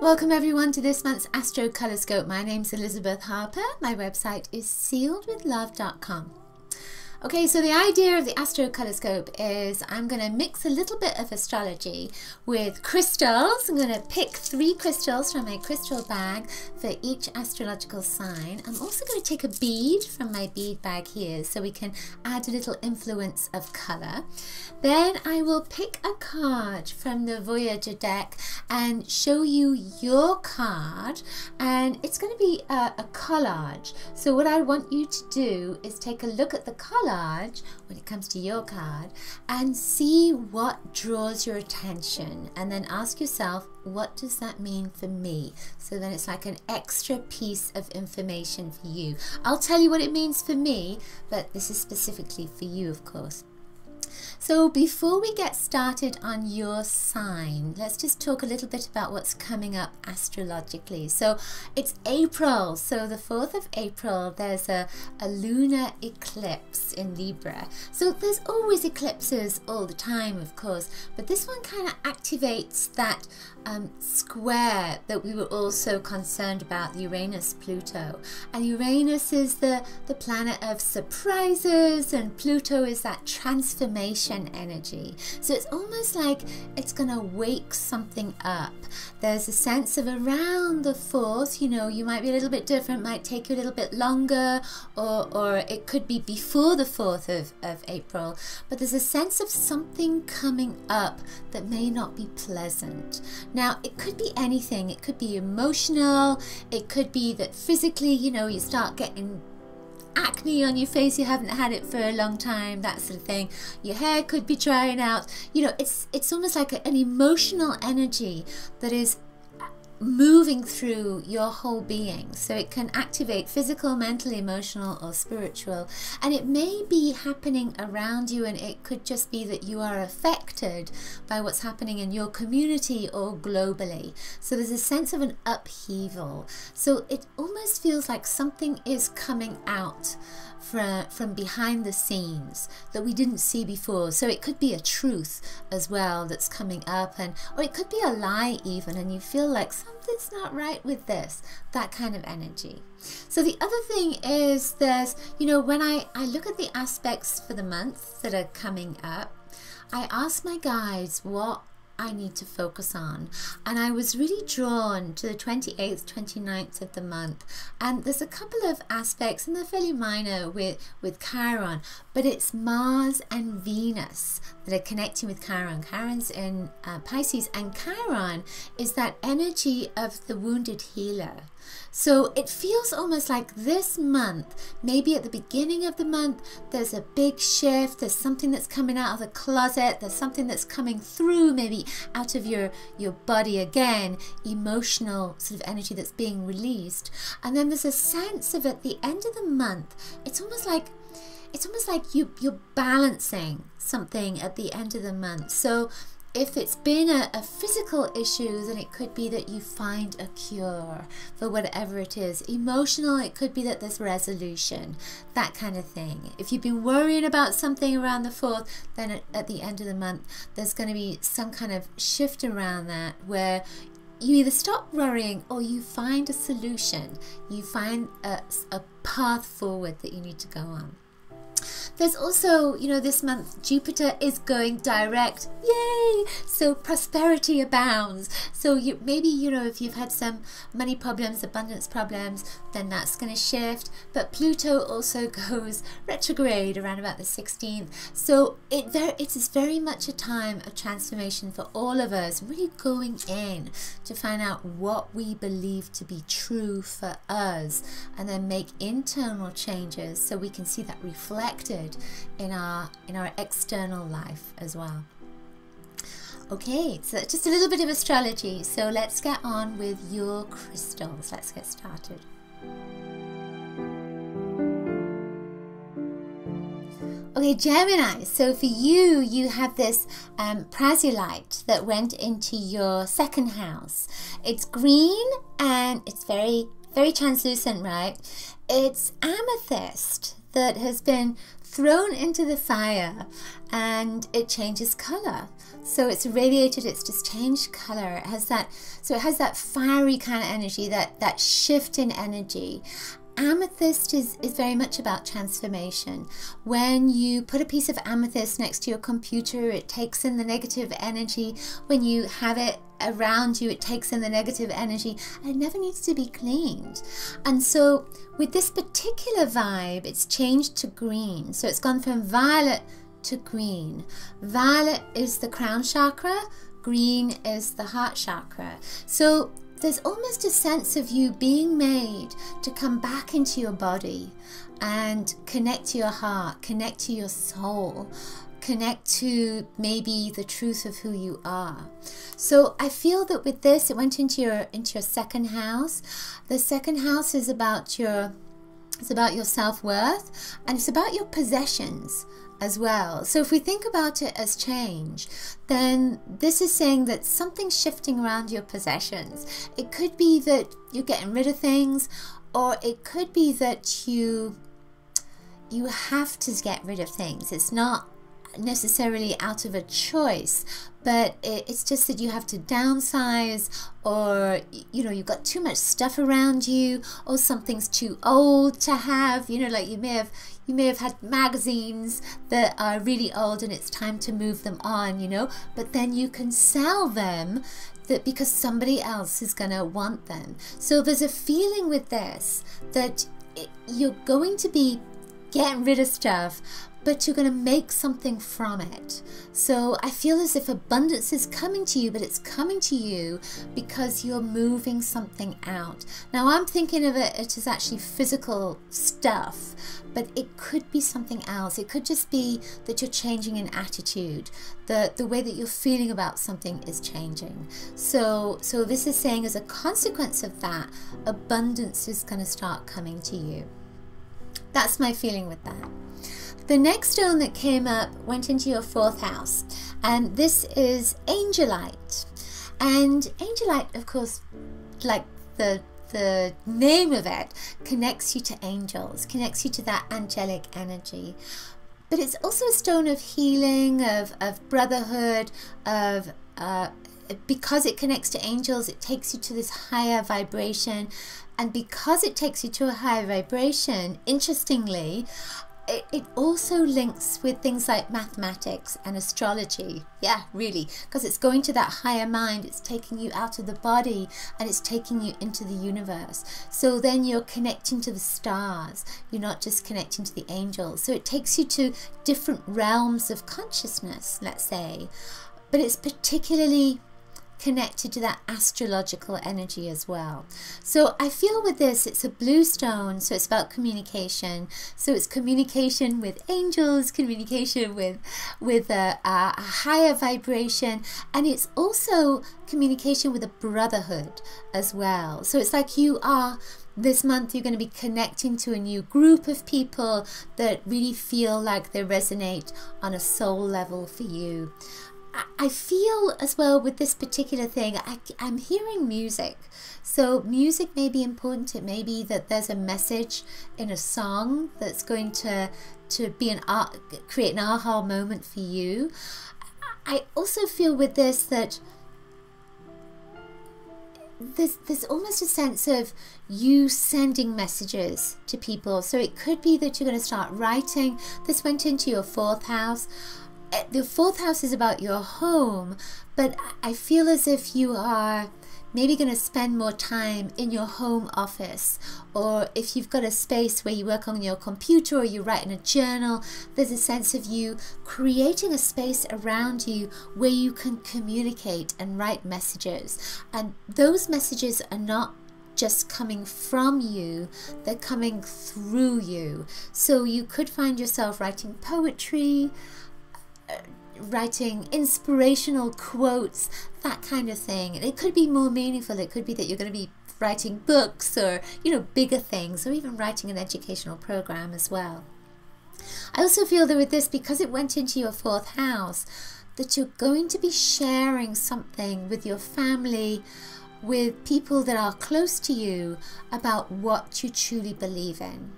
Welcome everyone to this month's Astrocolorscope. My name's Elizabeth Harper. My website is sealedwithlove.com. Okay, so the idea of the Astrocolorscope is I'm going to mix a little bit of astrology with crystals. I'm going to pick 3 crystals from my crystal bag for each astrological sign. I'm also going to take a bead from my bead bag here so we can add a little influence of color. Then I will pick a card from the Voyager deck and show you your card, and it's going to be a collage. So what I want you to do is take a look at the collage when it comes to your card and see what draws your attention, and then ask yourself, what does that mean for me? So then it's like an extra piece of information for you. I'll tell you what it means for me, but this is specifically for you, of course. So before we get started on your sign, let's just talk a little bit about what's coming up astrologically. So it's April, so the 4th of April, there's a lunar eclipse in Libra. So there's always eclipses all the time, of course, but this one kind of activates that square that we were all so concerned about, the Uranus-Pluto. And Uranus is the planet of surprises, and Pluto is that transformation energy. So it's almost like it's going to wake something up. There's a sense of around the 4th, you know, you might be a little bit different, might take you a little bit longer, or it could be before the 4th of April, but there's a sense of something coming up that may not be pleasant. Now, it could be anything. It could be emotional. It could be that physically, you know, you start getting acne on your face, you haven't had it for a long time, that sort of thing. Your hair could be drying out. You know, it's almost like an emotional energy that is moving through your whole being. So it can activate physical, mental, emotional, or spiritual, and it may be happening around you, and it could just be that you are affected by what's happening in your community or globally. So there's a sense of an upheaval. So it almost feels like something is coming out from behind the scenes that we didn't see before. So it could be a truth as well that's coming up, or it could be a lie even, and you feel like something's not right with this, that kind of energy. So the other thing is, there's, you know, when I look at the aspects for the month that are coming up, I ask my guides what I need to focus on, and I was really drawn to the 28th, 29th of the month, and there's a couple of aspects, and they're fairly minor with Chiron, but it's Mars and Venus that are connecting with Chiron. Chiron's in Pisces, and Chiron is that energy of the wounded healer. So it feels almost like this month, maybe at the beginning of the month, there's a big shift, there's something that's coming out of the closet, there's something that's coming through, maybe out of your body again, emotional sort of energy that's being released. And then there's a sense of, at the end of the month, it's almost like you're balancing something at the end of the month. So if it's been a physical issue, then it could be that you find a cure for whatever it is. Emotional, it could be that there's resolution, that kind of thing. If you've been worrying about something around the 4th, then at the end of the month, there's going to be some kind of shift around that, where you either stop worrying or you find a solution. You find a path forward that you need to go on. There's also, you know, this month Jupiter is going direct, yay! So prosperity abounds. So maybe, you know, if you've had some money problems, abundance problems, then that's going to shift. But Pluto also goes retrograde around about the 16th. So it is very much a time of transformation for all of us, really going in to find out what we believe to be true for us, and then make internal changes so we can see that reflected in our external life as well. Okay, so that's just a little bit of astrology. So let's get on with your crystals. Let's get started. Okay, Gemini, so for you, you have this prasulite that went into your 2nd house. It's green and it's very, very translucent, right? It's amethyst that has been thrown into the fire, and it changes color. So it's radiated, it's just changed color. It has that, so it has that fiery kind of energy, that shift in energy. Amethyst is very much about transformation. When you put a piece of amethyst next to your computer, it takes in the negative energy. When you have it around you, it takes in the negative energy, and it never needs to be cleaned. And so with this particular vibe, it's changed to green. So it's gone from violet to green. Violet is the crown chakra, green is the heart chakra. So there's almost a sense of you being made to come back into your body and connect to your heart, connect to your soul, connect to maybe the truth of who you are. So I feel that with this, it went into your second house. The second house is about your self-worth, and it's about your possessions as well. So if we think about it as change, then this is saying that something's shifting around your possessions. It could be that you're getting rid of things, or it could be that you have to get rid of things. It's not necessarily out of a choice, but it's just that you have to downsize, or you've got too much stuff around you, or something's too old to have. Like you may have had magazines that are really old and it's time to move them on, but then you can sell them because somebody else is gonna want them. So there's a feeling with this that you're going to be getting rid of stuff, but you're going to make something from it. So I feel as if abundance is coming to you, but it's coming to you because you're moving something out. Now I'm thinking of it as actually physical stuff, but it could be something else. It could just be that you're changing an attitude. The way that you're feeling about something is changing. So this is saying as a consequence of that, abundance is going to start coming to you. That's my feeling with that. The next stone that came up went into your fourth house, and this is Angelite. And Angelite, of course, like the name of it, connects you to angels, connects you to that angelic energy. But it's also a stone of healing, of brotherhood, of because it connects to angels, it takes you to this higher vibration. And because it takes you to a higher vibration, interestingly, it also links with things like mathematics and astrology. Yeah, really, because it's going to that higher mind. It's taking you out of the body and it's taking you into the universe. So then you're connecting to the stars. You're not just connecting to the angels. So it takes you to different realms of consciousness, let's say. But it's particularly connected to that astrological energy as well. So I feel with this, it's a blue stone, so it's about communication. So it's communication with angels, communication with a higher vibration, and it's also communication with a brotherhood as well. So it's like this month you're going to be connecting to a new group of people that really feel like they resonate on a soul level for you. I feel as well with this particular thing, I'm hearing music. So music may be important. It may be that there's a message in a song that's going to be create an aha moment for you. I also feel with this that there's almost a sense of you sending messages to people. So it could be that you're going to start writing. This went into your fourth house. The fourth house is about your home, but I feel as if you are maybe going to spend more time in your home office, or if you've got a space where you work on your computer or you write in a journal, there's a sense of you creating a space around you where you can communicate and write messages. And those messages are not just coming from you, they're coming through you. So you could find yourself writing poetry, writing inspirational quotes, that kind of thing. And it could be more meaningful. It could be that you're going to be writing books, or bigger things, or even writing an educational program as well. I also feel that with this, because it went into your fourth house, that you're going to be sharing something with your family, with people that are close to you, about what you truly believe in.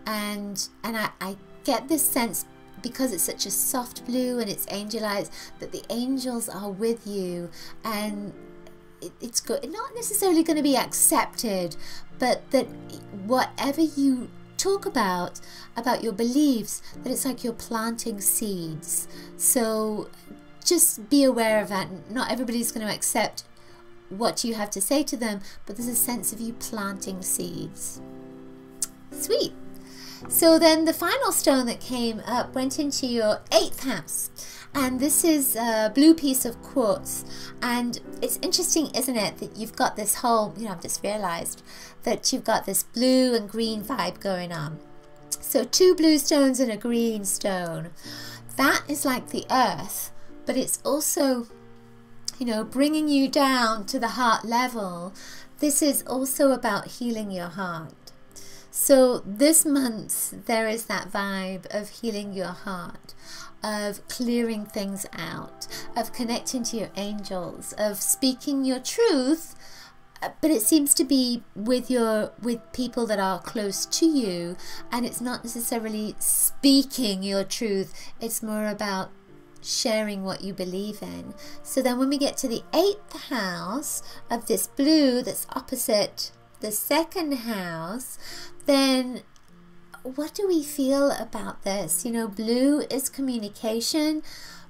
And I get this sense because it's such a soft blue and it's angelized, that the angels are with you, and it's good, not necessarily going to be accepted, but that whatever you talk about your beliefs, that it's like you're planting seeds. So just be aware of that. Not everybody's going to accept what you have to say to them, but there's a sense of you planting seeds. Sweet. So then the final stone that came up went into your 8th house, and this is a blue piece of quartz. And it's interesting, isn't it, that you've got this whole, I've just realized that you've got this blue and green vibe going on. So 2 blue stones and a green stone. That is like the earth, but it's also, bringing you down to the heart level. This is also about healing your heart. So this month there is that vibe of healing your heart, of clearing things out, of connecting to your angels, of speaking your truth, but it seems to be with people that are close to you, and it's not necessarily speaking your truth, it's more about sharing what you believe in. So then when we get to the 8th house of this blue that's opposite the 2nd house, then what do we feel about this? Blue is communication.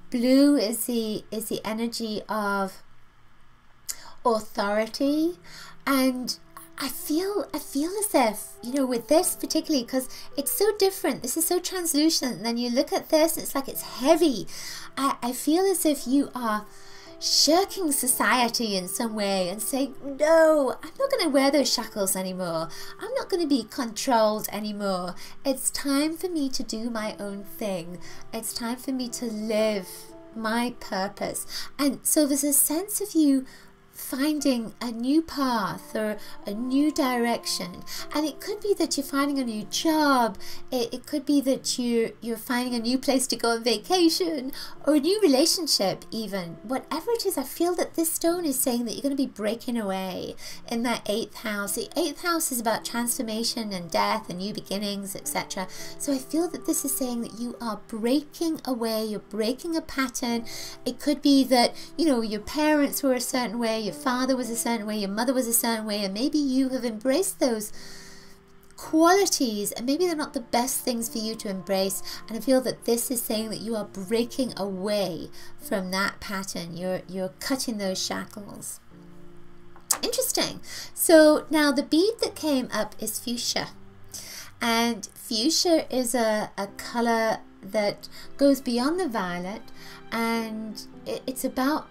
Blue is the energy of authority, and I feel as if, with this particularly, because it's so different, this is so translucent, and then you look at this, it's like it's heavy. I feel as if you are shirking society in some way and saying, no, I'm not going to wear those shackles anymore. I'm not going to be controlled anymore. It's time for me to do my own thing. It's time for me to live my purpose. And so there's a sense of you finding a new path or a new direction, and it could be that you're finding a new job, it could be that you're finding a new place to go on vacation, or a new relationship even. Whatever it is, I feel that this stone is saying that you're going to be breaking away in that 8th house. The 8th house is about transformation and death and new beginnings, etc. So I feel that this is saying that you are breaking away, you're breaking a pattern. It could be that your parents were a certain way, your father was a certain way, your mother was a certain way, and maybe you have embraced those qualities, and maybe they're not the best things for you to embrace. And I feel that this is saying that you are breaking away from that pattern. You're cutting those shackles. Interesting. So now the bead that came up is fuchsia, and fuchsia is a color that goes beyond the violet, and it's about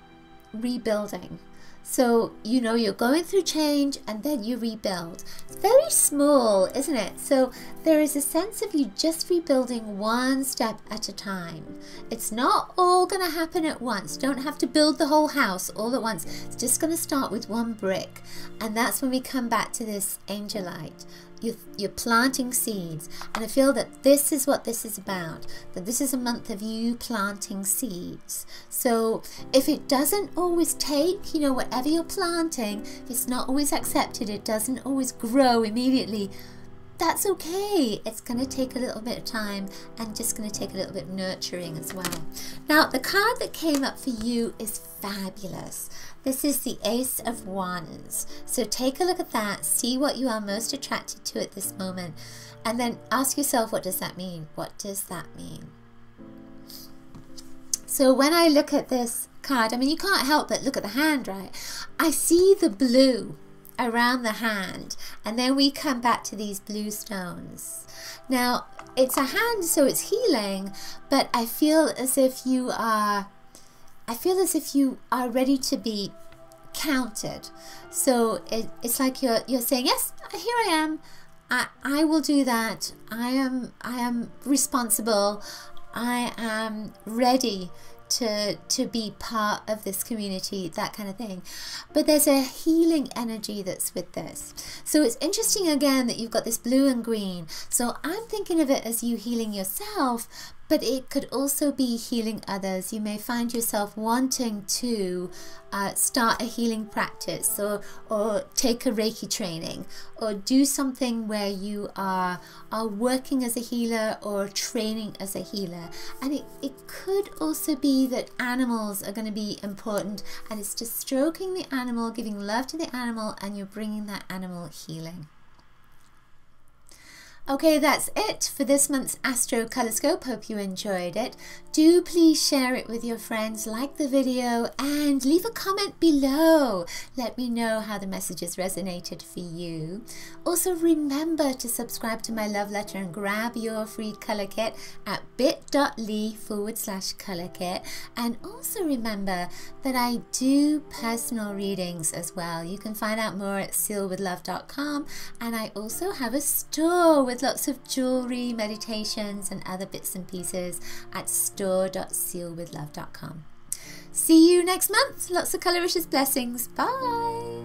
rebuilding. So, you're going through change and then you rebuild. It's very small, isn't it? So there is a sense of you just rebuilding one step at a time. It's not all going to happen at once. Don't have to build the whole house all at once. It's just going to start with one brick. And that's when we come back to this angelite. You're planting seeds, and I feel that this is what this is about, that this is a month of you planting seeds. So if it doesn't always take, whatever you're planting, if it's not always accepted, it doesn't always grow immediately, that's okay. It's going to take a little bit of time, and just going to take a little bit of nurturing as well. Now the card that came up for you is fabulous. This is the Ace of Wands. So take a look at that, see what you are most attracted to at this moment, and then ask yourself, what does that mean? What does that mean? So when I look at this card, you can't help but look at the hand, right? I see the blue around the hand, and then we come back to these blue stones. Now it's a hand, so it's healing, but I feel as if you are ready to be counted. So it's like you're saying, yes, here I am. I will do that. I am responsible. I am ready to be part of this community, that kind of thing. But there's a healing energy that's with this. So it's interesting again that you've got this blue and green. So I'm thinking of it as you healing yourself, but it could also be healing others. You may find yourself wanting to start a healing practice, or take a Reiki training, or do something where you are working as a healer or training as a healer. And it could also be that animals are going to be important, and it's just stroking the animal, giving love to the animal, and you're bringing that animal healing. Okay, that's it for this month's Astrocolorscope. Hope you enjoyed it. Do please share it with your friends, like the video, and leave a comment below. Let me know how the messages resonated for you. Also, remember to subscribe to my love letter and grab your free colour kit at bit.ly/colour kit. And also remember that I do personal readings as well. You can find out more at sealwithlove.com, and I also have a store with lots of jewelry, meditations, and other bits and pieces at store.sealwithlove.com. See you next month. Lots of colour wishes, blessings. Bye.